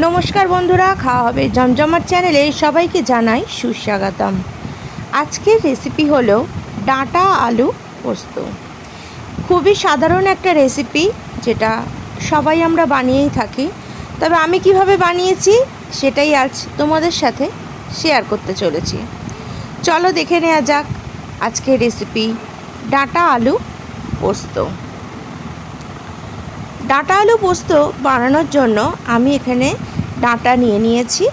नमस्कार बंधुरा खाওয়া হবে জমজমাট চ্যানেলে সবাইকে জানাই সুস্বাগতম। আজকের রেসিপি হলো ডাঁটা আলু পোস্ত। খুবই সাধারণ একটা রেসিপি যেটা সবাই আমরা বানিয়েই থাকি, তবে আমি কিভাবে বানিয়েছি সেটাই আজ তোমাদের সাথে শেয়ার করতে চলেছি। চলো দেখে নেওয়া যাক আজকের রেসিপি ডাঁটা আলু পোস্ত। ডাঁটা আলু পোস্ত বানানোর জন্য আমি এখানে ডাঁটা নিয়ে নিয়েছি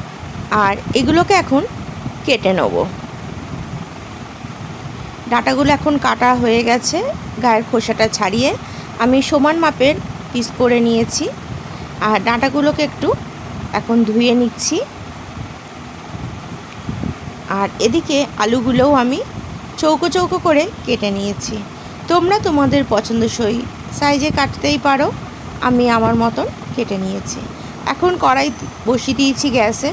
আর এগুলোকে এখন কেটে নেব। ডাঁটাগুলো এখন কাটা হয়ে গেছে, গায়ের খোসাটা ছাড়িয়ে আমি সমান মাপের পিস করে নিয়েছি আর ডাঁটাগুলোকে একটু এখন ধুয়ে নিচ্ছি। আর এদিকে আলুগুলোও আমি চৌকো চৌকো করে কেটে নিয়েছি। তোমরা তোমাদের পছন্দসই সাইজে কাটতেই পারো, আমি আমার মতন কেটে নিয়েছি। এখন কড়াই বসিয়ে দিয়েছি গ্যাসে।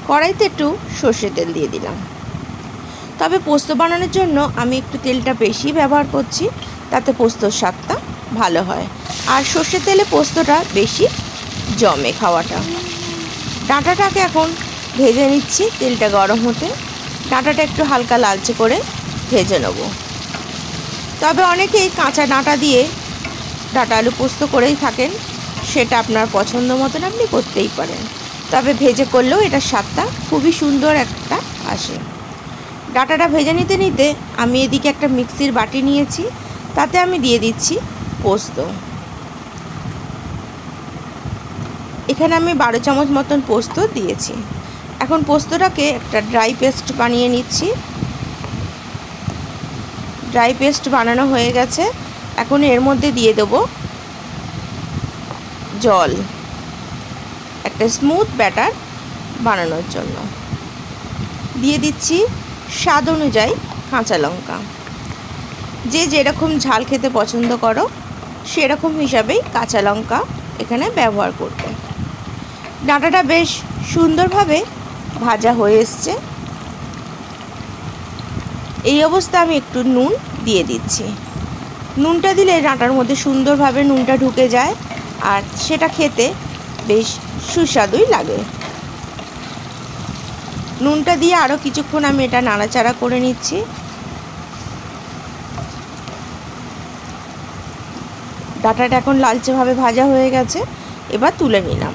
কড়াইতে একটু সর্ষের তেল দিয়ে দিলাম, তবে পোস্ত বানানোর জন্য আমি একটু তেলটা বেশি ব্যবহার করছি, তাতে পোস্তর স্বাদটা ভালো হয় আর সর্ষের তেলে পোস্তটা বেশি জমে খাওয়াটা। ডাঁটাটাকে এখন ভেজে নিচ্ছি তেলটা গরম হতে। ডাঁটাটা একটু হালকা লালচে করে ভেজে নেব। তবে অনেকেই কাঁচা ডাঁটা দিয়ে ডাঁটা আলু পোস্ত করেই থাকেন, সেটা আপনার পছন্দ মতন আপনি করতেই পারেন, তবে ভেজে করলেও এটার স্বাদটা খুবই সুন্দর একটা আসে। ডাঁটাটা ভেজে নিতে নিতে আমি এদিকে একটা মিক্সির বাটি নিয়েছি, তাতে আমি দিয়ে দিচ্ছি পোস্ত। এখানে আমি 12 চামচ মতন পোস্ত দিয়েছি। এখন পোস্তটাকে একটা ড্রাই পেস্ট বানিয়ে নিচ্ছি। ড্রাই পেস্ট বানানো হয়ে গেছে, এখন এর মধ্যে দিয়ে দেবো জল, একটা স্মুথ ব্যাটার বানানোর জন্য। দিয়ে দিচ্ছি স্বাদ অনুযায়ী কাঁচা লঙ্কা। যে যেরকম ঝাল খেতে পছন্দ করো সেরকম হিসাবেই কাঁচা লঙ্কা এখানে ব্যবহার করবে। ডাঁটাটা বেশ সুন্দরভাবে ভাজা হয়ে এসছে। এই অবস্থা আমি একটু নুন দিয়ে দিচ্ছি। নুনটা দিলে ডাঁটার মধ্যে সুন্দরভাবে নুনটা ঢুকে যায় আর সেটা খেতে বেশ সুস্বাদুই লাগে। নুনটা দিয়ে আরও কিছুক্ষণ আমি এটা নাড়াচাড়া করে নিচ্ছি। ডাঁটাটা এখন লালচেভাবে ভাজা হয়ে গেছে, এবার তুলে নিলাম।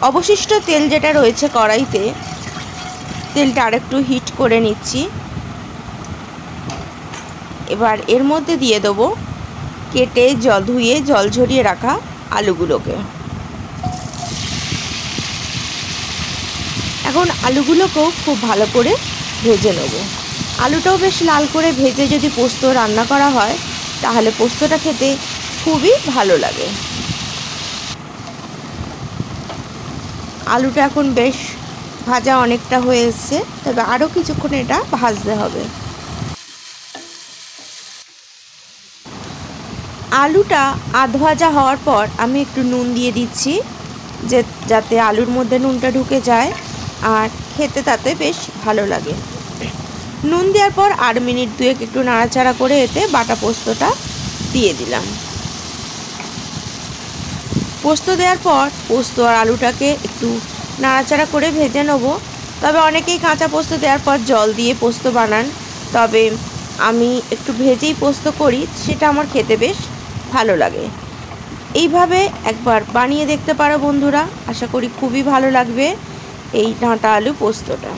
অবশিষ্ট তেল যেটা রয়েছে কড়াইতে, তেলটা আরেকটু হিট করে নিচ্ছি। এবার এর মধ্যে দিয়ে দেবো কেটে ধুয়ে জল ঝরিয়ে রাখা আলুগুলোকে। এখন আলুগুলোকেও খুব ভালো করে ভেজে নেব। আলুটাও বেশ লাল করে ভেজে যদি পোস্ত রান্না করা হয় তাহলে পোস্তটা খেতে খুবই ভালো লাগে। আলুটা এখন বেশ ভাজা অনেকটা হয়ে এসছে, তবে আরও কিছুক্ষণ এটা ভাজতে হবে। আলুটা আধ ভাজা হওয়ার পর আমি একটু নুন দিয়ে দিচ্ছি, যাতে আলুর মধ্যে নুনটা ঢুকে যায় আর খেতে তাতে বেশ ভালো লাগে। নুন দেওয়ার পর 8 মিনিট দুয়েক একটু নাড়াচাড়া করে এতে বাটা পোস্তটা দিয়ে দিলাম। পোস্ত দেওয়ার পর পোস্ত আর আলুটাকে একটু নাড়াচাড়া করে ভেজে নেব। তবে অনেকেই কাঁচা পোস্ত দেওয়ার পর জল দিয়ে পোস্ত বানান, তবে আমি একটু ভেজেই পোস্ত করি, সেটা আমার খেতে বেশ ভালো লাগে। এইভাবে একবার বানিয়ে দেখতে পারো বন্ধুরা, আশা করি খুবই ভালো লাগবে এই ডাঁটা আলু পোস্তটা।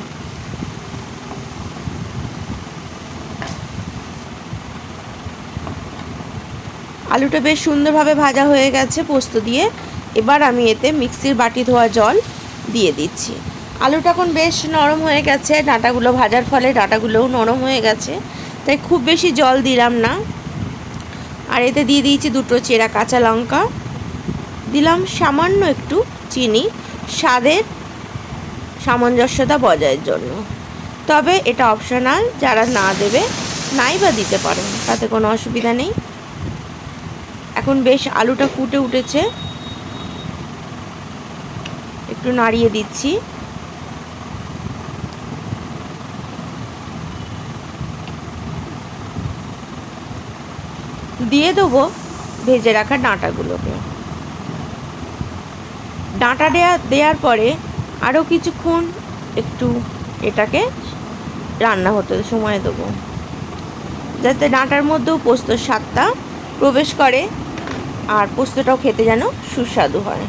আলুটা বেশ সুন্দরভাবে ভাজা হয়ে গেছে পোস্ত দিয়ে। এবার আমি এতে মিক্সির বাটি ধোয়া জল দিয়ে দিচ্ছি। আলুটা এখন বেশ নরম হয়ে গেছে, ডাঁটাগুলো ভাজার ফলে ডাঁটাগুলোও নরম হয়ে গেছে, তাই খুব বেশি জল দিলাম না। আর এতে দিয়ে দিয়েছি 2টো চেরা কাঁচা লঙ্কা, দিলাম সামান্য একটু চিনি স্বাদের সামঞ্জস্যতা বজায়ের জন্য। তবে এটা অপশনাল, যারা না দেবে নাই বা দিতে পারো, তাতে কোনো অসুবিধা নেই। এখন বেশ আলুটা ফুটে উঠেছে, একটু নাড়িয়ে দিচ্ছি। দিয়ে দেবো ভেজে রাখা ডাঁটাগুলোকে। ডাঁটা দেওয়ার পরে আরও কিছুক্ষণ একটু এটাকে রান্না হতে সময় দেবো, যাতে ডাঁটার মধ্যেও পোস্তর স্বাদটা প্রবেশ করে আর পোস্তটাও খেতে যেন সুস্বাদু হয়।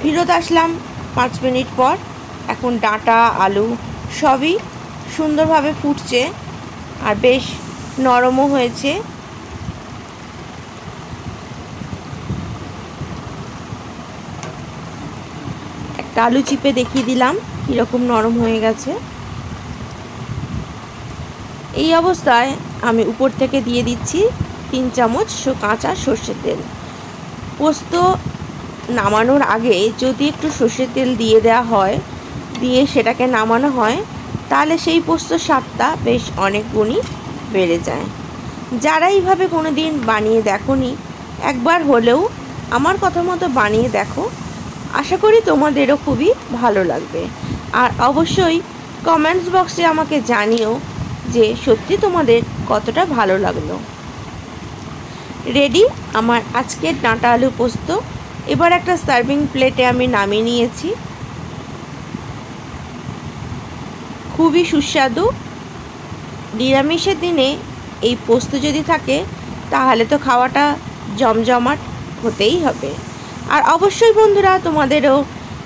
ফিরত আসলাম 5 মিনিট পর। এখন ডাঁটা আলু সবই সুন্দরভাবে ফুটছে আর বেশ নরমও হয়েছে। একটা আলু চিপে দেখিয়ে দিলাম কীরকম নরম হয়ে গেছে। এই অবস্থায় আমি উপর থেকে দিয়ে দিচ্ছি 3 চামচ কাঁচা সর্ষের তেল। পোস্ত নামানোর আগে যদি একটু সর্ষের তেল দিয়ে দেওয়া হয়, দিয়ে সেটাকে নামানো হয়, তাহলে সেই পোস্তর স্বাদটা বেশ অনেক গুণই বেড়ে যায়। যারা এইভাবে কোনো দিন বানিয়ে দেখোনি, একবার হলেও আমার কথা মতো বানিয়ে দেখো, আশা করি তোমাদেরও খুবই ভালো লাগবে। আর অবশ্যই কমেন্টস বক্সে আমাকে জানিও যে সত্যি তোমাদের কতটা ভালো লাগলো। রেডি আমার আজকের ডাঁটা আলু পোস্ত। এবার একটা সার্ভিং প্লেটে আমি নামিয়ে নিয়েছি। খুবই সুস্বাদু। নিরামিষের দিনে এই পোস্ত যদি থাকে তাহলে তো খাওয়াটা জমজমাট হতেই হবে। আর অবশ্যই বন্ধুরা, তোমাদেরও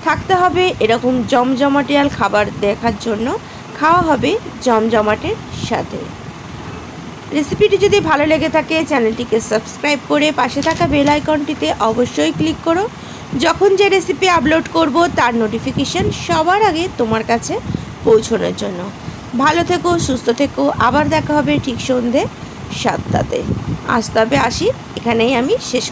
থাকতে হবে এরকম জমজমাটিয়াল খাবার দেখার জন্য। খাওয়া হবে জমজমাটের সাথে। রেসিপিটি যদি ভালো লেগে থাকে চ্যানেলটিকে সাবস্ক্রাইব করে পাশে থাকা বেল আইকনটিতে অবশ্যই ক্লিক করো। যখন যে রেসিপি আপলোড করব তার নোটিফিকেশান সবার আগে তোমার কাছে পৌঁছানোর জন্য। ভালো থেকো, সুস্থ থেকো। আবার দেখা হবে ঠিক সন্ধে 7টাতে। আজ তবে আসি, এখানেই আমি শেষ।